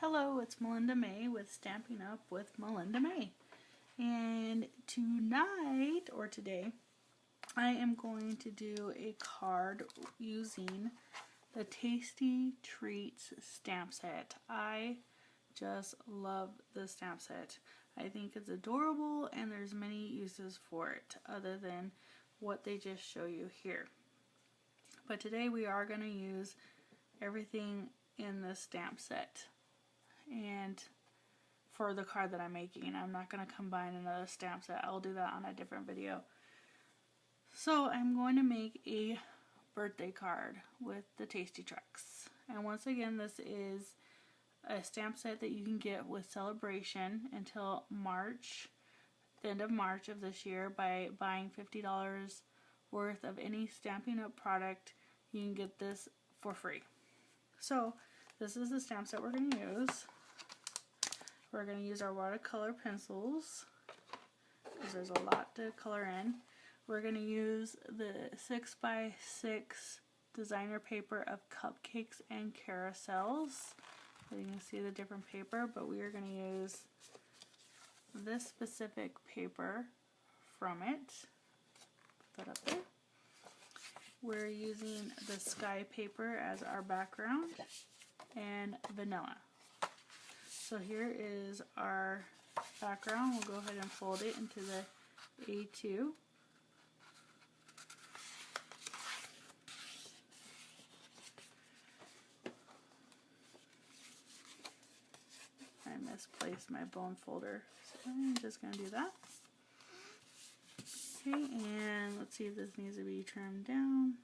Hello, it's Melinda May with Stamping Up with Melinda May. And tonight, or today, I am going to do a card using the Tasty Treats stamp set. I just love the stamp set. I think it's adorable and there's many uses for it other than what they just show you here. But today we are going to use everything in the stamp set. And for the card that I'm making, I'm not going to combine another stamp set. I'll do that on a different video. So I'm going to make a birthday card with the Tasty Trucks. And once again, this is a stamp set that you can get with Celebration until March, the end of March of this year. By buying $50 worth of any Stampin' Up product, you can get this for free. So this is the stamp set we're going to use. We're going to use our watercolor pencils because there's a lot to color in. We're going to use the 6x6 designer paper of cupcakes and carousels. So you can see the different paper, but we are going to use this specific paper from it. Put that up there. We're using the sky paper as our background and vanilla. So here is our background. We'll go ahead and fold it into the A2. I misplaced my bone folder, so I'm just going to do that. Okay, and let's see if this needs to be trimmed down.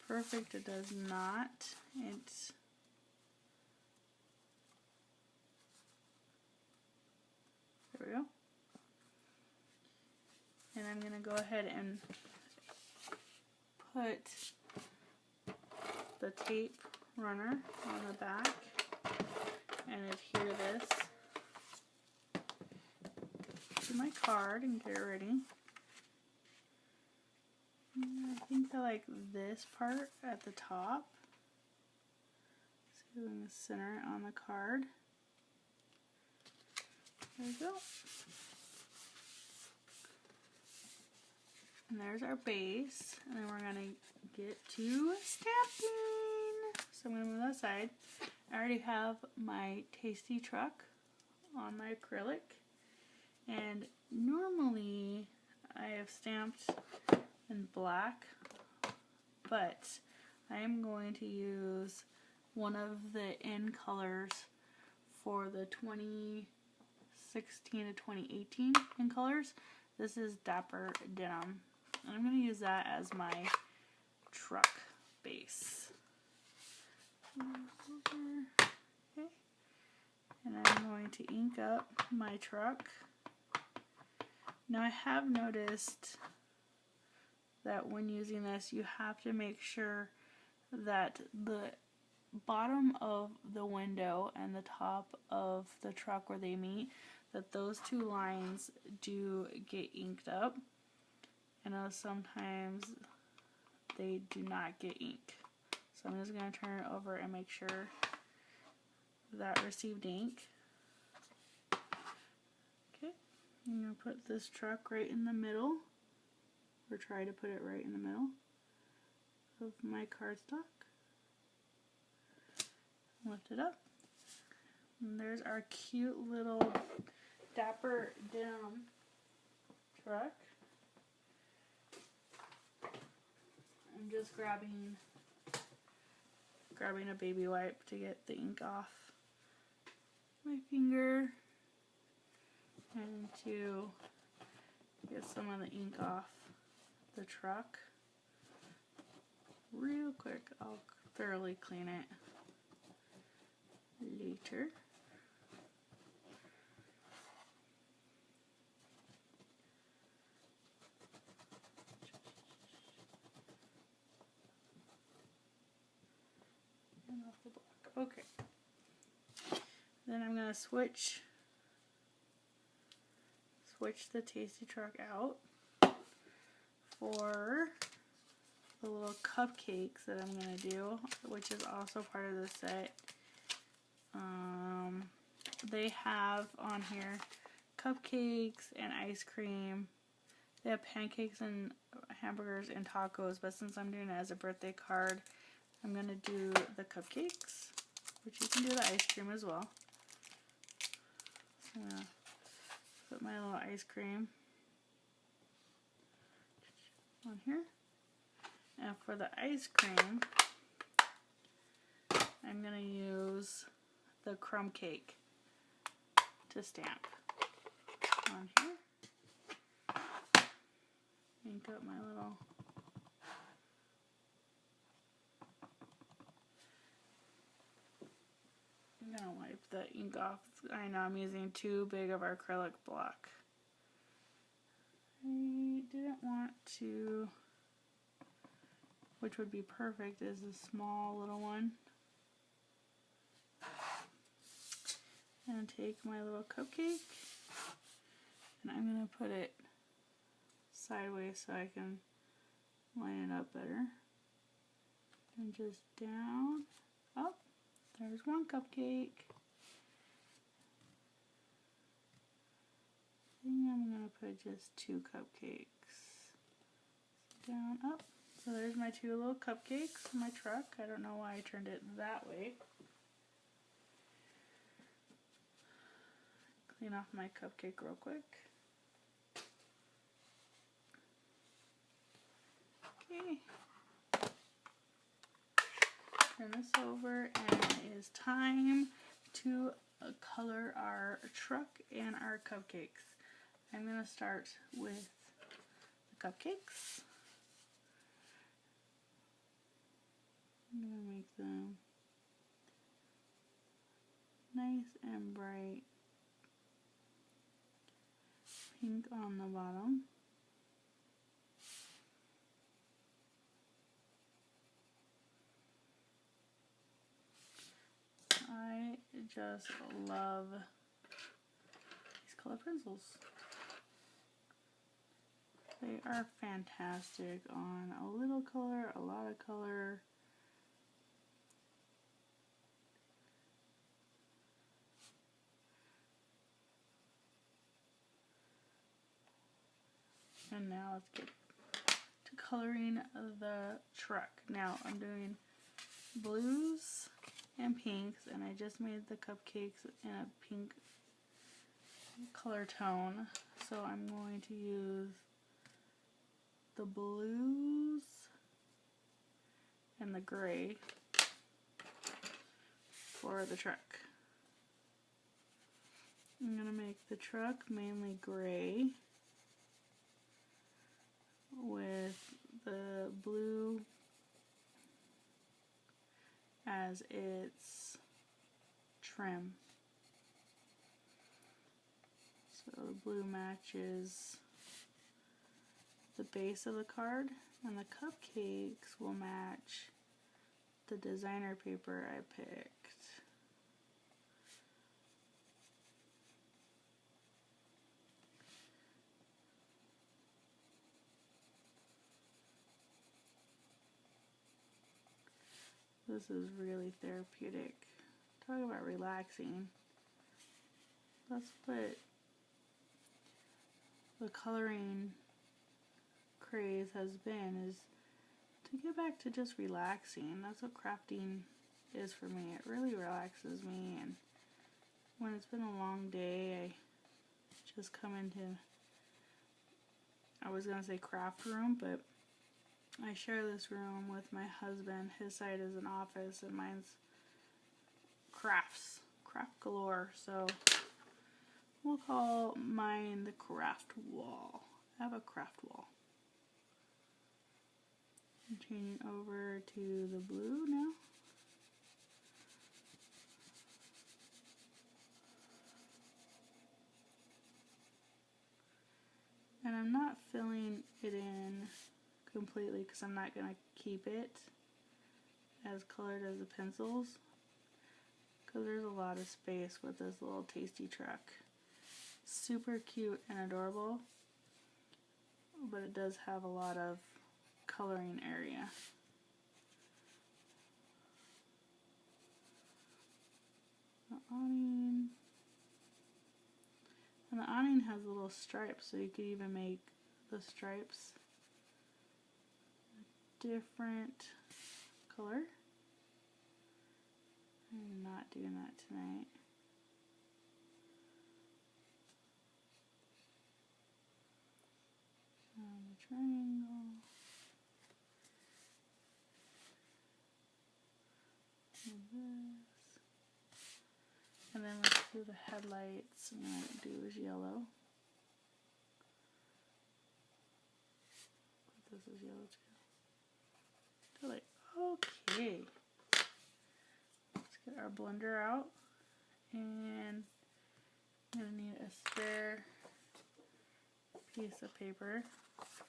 Perfect, it does not. It's there we go. And I'm going to go ahead and put the tape runner on the back and adhere this to my card and get it ready. I think I like this part at the top. So I'm going to center it on the card. There we go. And there's our base. And then we're going to get to stamping. So I'm going to move that aside. I already have my Tasty Truck on my acrylic. And normally I have stamped in black, but I am going to use one of the in colors for the 2016 to 2018 in colors. This is Dapper Denim. And I'm going to use that as my truck base. Okay. And I'm going to ink up my truck. Now I have noticed that when using this, you have to make sure that the bottom of the window and the top of the truck where they meet, that those two lines do get inked up. I know sometimes they do not get ink. So I'm just going to turn it over and make sure that received ink. Okay, I'm going to put this truck right in the middle, or try to put it right in the middle of my cardstock. Lift it up. And there's our cute little Dapper Denim truck. I'm just grabbing a baby wipe to get the ink off my finger and to get some of the ink off the truck real quick. I'll thoroughly clean it later. And off the black. Okay. Then I'm going to switch the Tasty Truck out for the little cupcakes that I'm going to do, which is also part of the set. They have on here cupcakes and ice cream. They have pancakes and hamburgers and tacos, but since I'm doing it as a birthday card, I'm going to do the cupcakes, which you can do the ice cream as well. So I'm going to put my little ice cream on here. And for the ice cream, I'm going to use the crumb cake to stamp on here. Ink up my little I'm going to wipe the ink off. I know I'm using too big of our acrylic block. I didn't want to, which would be perfect, is a small little one. And take my little cupcake, and I'm going to put it sideways so I can line it up better. And just down, up, there's one cupcake. I think I'm going to put just 2 cupcakes. Down, up. So there's my 2 little cupcakes in my truck. I don't know why I turned it that way. Clean off my cupcake real quick. Okay. Turn this over, and it is time to color our truck and our cupcakes. I'm going to start with the cupcakes. I'm going to make them nice and bright pink on the bottom. I just love these color pencils. They are fantastic on a little color, a lot of color. And now let's get to coloring the truck. Now I'm doing blues and pinks, and I just made the cupcakes in a pink color tone. So I'm going to use the blues and the gray for the truck. I'm going to make the truck mainly gray with the blue as its trim. So the blue matches the base of the card, and the cupcakes will match the designer paper I picked. This is really therapeutic. Talk about relaxing. That's what the coloring craze has been, is to get back to just relaxing. That's what crafting is for me. It really relaxes me, and when it's been a long day, I just come into, I was going to say craft room, but I share this room with my husband. His side is an office and mine's craft galore. So we'll call mine the craft wall. I have a craft wall. I'm changing over to the blue now. And I'm not filling it in completely because I'm not going to keep it as colored as the pencils, because there's a lot of space with this little tasty truck. Super cute and adorable, but it does have a lot of coloring area. awning. And the awning has little stripes, so you could even make the stripes a different color. I'm not doing that tonight. A triangle. And this. And then let's do the headlights. And what I'm going to do is yellow. This is yellow too. Like, okay. Let's get our blender out. And I'm going to need a spare piece of paper.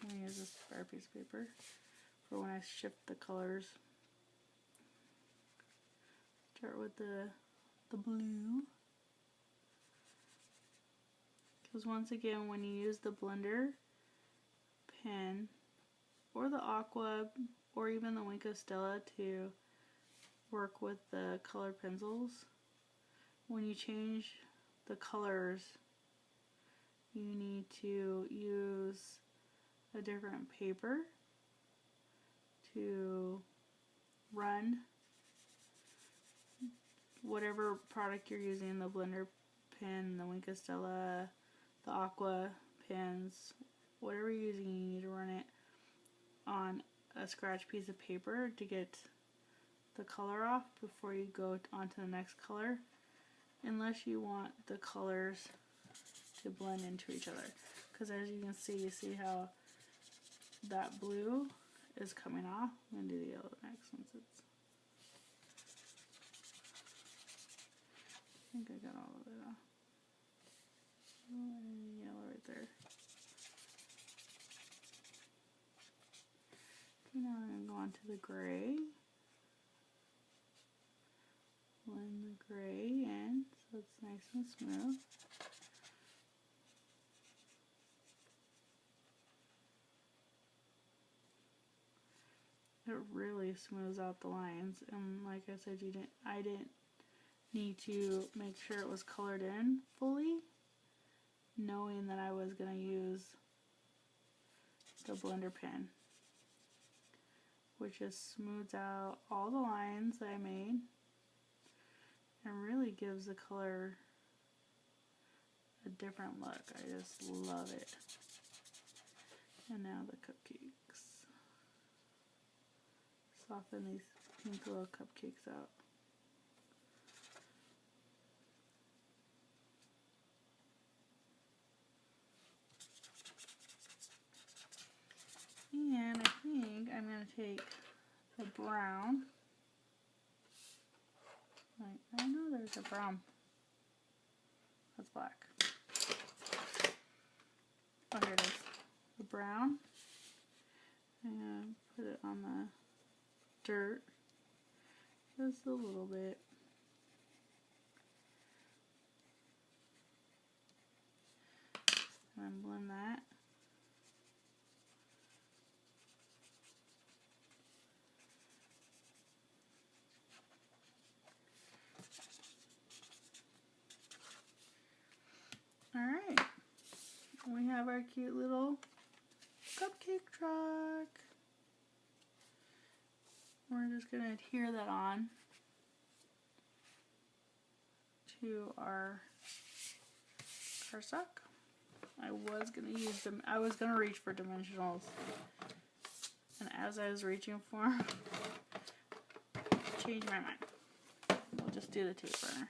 I'm going to use a spare piece of paper for when I shift the colors. Start with the blue. Because once again, when you use the blender pen or the aqua or even the Wink of Stella to work with the colored pencils, when you change the colors, you need to use a different paper to run whatever product you're using, the blender pen, the Wink of Stella, the aqua pens, whatever you're using, you need to run it on a scratch piece of paper to get the color off before you go on to the next color, unless you want the colors to blend into each other. Because as you can see, you see how that blue is coming off. I'm going to do the yellow next since it's... I think I got all of it off. And yellow right there. Okay, now I'm going to go on to the gray. Blend the gray in so it's nice and smooth. It really smooths out the lines, and like I said, I didn't need to make sure it was colored in fully, knowing that I was going to use the blender pen, which just smooths out all the lines that I made and really gives the color a different look. I just love it. And now the cupcakes. Soften these pink little cupcakes out. And I think I'm going to take the brown. I know there's a brown. That's black. Oh, here it is. The brown. And put it on the dirt. Just a little bit. And then blend that. Alright, we have our cute little cupcake truck. We're just going to adhere that on to our cardstock. I was going to use them, I was going to reach for dimensionals, and as I was reaching for them, I changed my mind. We'll just do the tape runner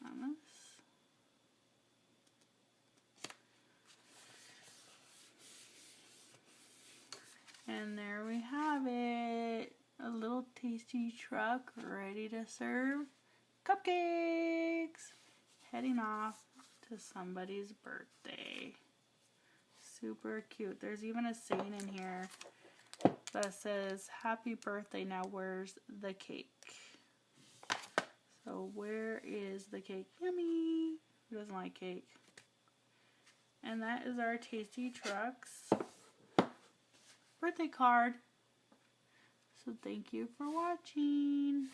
on this. And there we have it, a little tasty truck ready to serve cupcakes, heading off to somebody's birthday. Super cute. There's even a saying in here that says, "Happy birthday, now where's the cake?" So where is the cake? Yummy! Who doesn't like cake? And that is our Tasty Trucks birthday card. So thank you for watching.